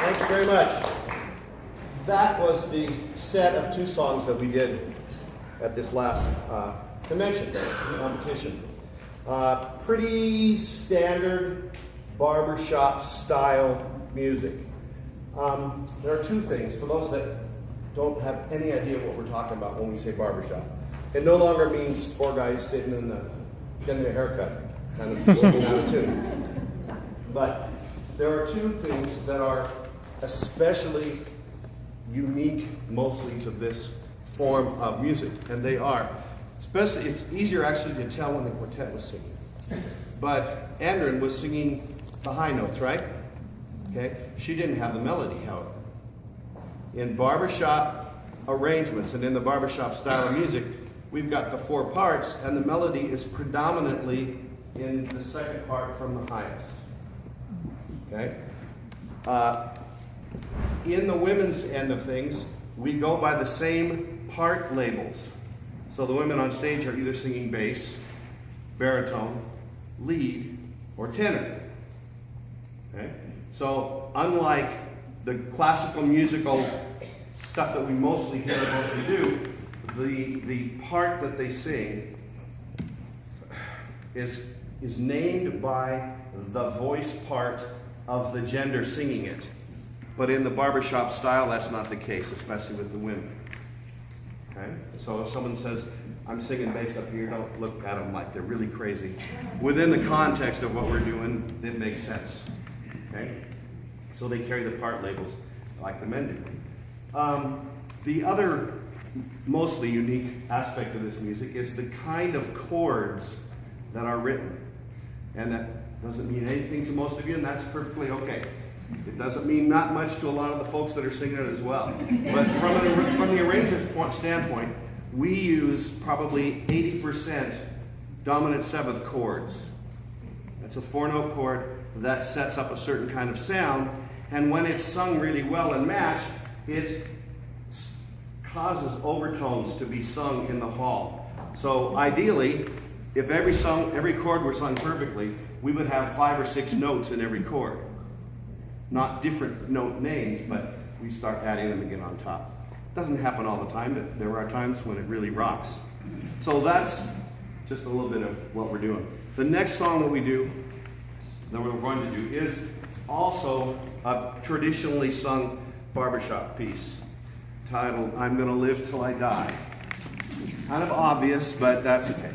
Thanks very much. That was the set of 2 songs that we did at this last convention, competition. Pretty standard barbershop style music. There are 2 things for those that don't have any idea what we're talking about when we say barbershop. It no longer means 4 guys sitting in the getting their haircut, kind of looking out of tune. But there are 2 things that are especially unique mostly to this form of music, and they are, especially, it's easier actually to tell when the quartet was singing. But Andrin was singing the high notes, right? Okay, she didn't have the melody, however. In barbershop arrangements and in the barbershop style of music, we've got the 4 parts, and the melody is predominantly in the second part from the highest. Okay? In the women's end of things, we go by the same part labels. So the women on stage are either singing bass, baritone, lead, or tenor. Okay? So unlike the classical musical stuff that we mostly hear and mostly do, the part that they sing is named by the voice part of the gender singing it. But in the barbershop style, that's not the case, especially with the women. Okay? So if someone says, I'm singing bass up here, don't look at them like they're really crazy. Within the context of what we're doing, it makes sense. Okay? So they carry the part labels like the men do. The other mostly unique aspect of this music is the kind of chords that are written. And that doesn't mean anything to most of you, and that's perfectly okay. It doesn't mean not much to a lot of the folks that are singing it as well. But from the arranger's standpoint, we use probably 80% dominant 7th chords. That's a 4-note chord that sets up a certain kind of sound, and when it's sung really well and matched, it causes overtones to be sung in the hall. So ideally, if every chord were sung perfectly, we would have 5 or 6 notes in every chord. Not different note names, but we start adding them again on top. Doesn't happen all the time, but there are times when it really rocks. So that's just a little bit of what we're doing. The next song that we're going to do is also a traditionally sung barbershop piece titled, I'm Gonna Live Till I Die. Kind of obvious, but that's okay.